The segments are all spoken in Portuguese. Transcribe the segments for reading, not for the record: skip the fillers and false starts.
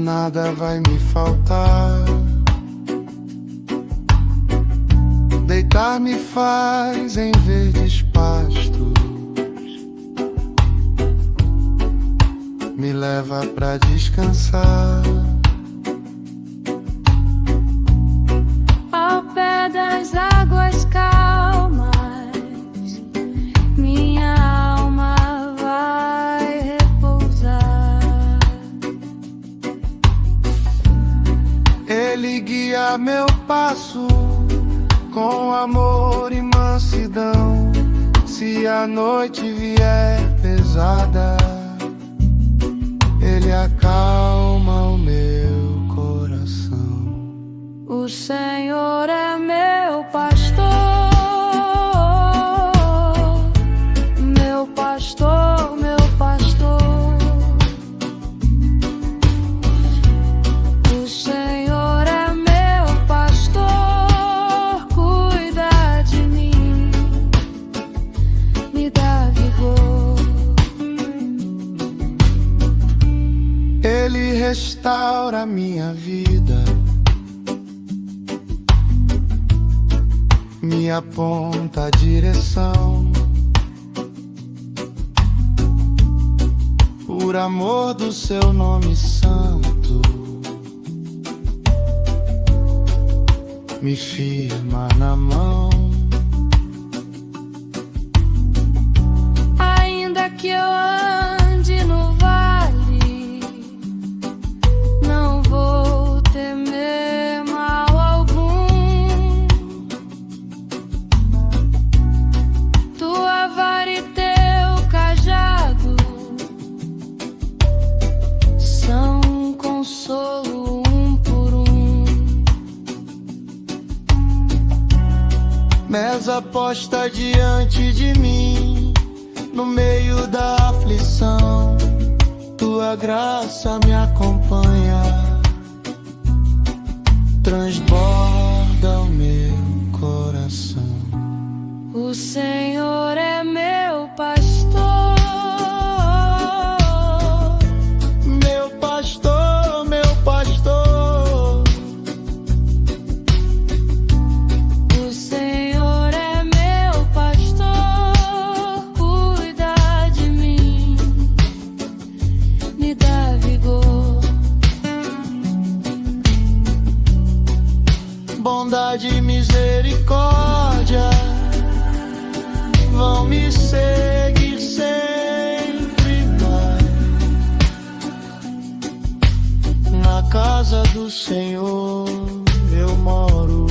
nada vai me faltar. Deitar me faz em verdes pastos, me leva pra descansar. Ao pé das águas calmas, minha alma vai repousar. Ele guia meu passo com amor e mansidão. Se a noite vier pesada, Ele acalma o meu coração. O Senhor é meu pastor, meu pastor, meu pastor. O Senhor é meu pastor, cuida de mim, me dá vigor. Ele restaura minha vida, me aponta a direção. Por amor do seu nome santo, me firma na mão. Ainda que eu ande no vale, não vou temer mal algum. Tua vara e teu cajado são um consolo um por um. Mesa posta diante de mim, no meio da aflição, tua graça me acompanha, transborda o meu coração. O Senhor é meu pastor, Meu pastor, meu pastor. o Senhor é meu pastor, cuida de mim, me dá vigor. Bondade e misericórdia vão me seguir sempre mais. Na casa do Senhor eu moro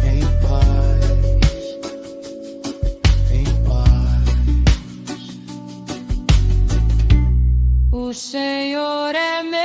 em paz, em paz. O Senhor é meu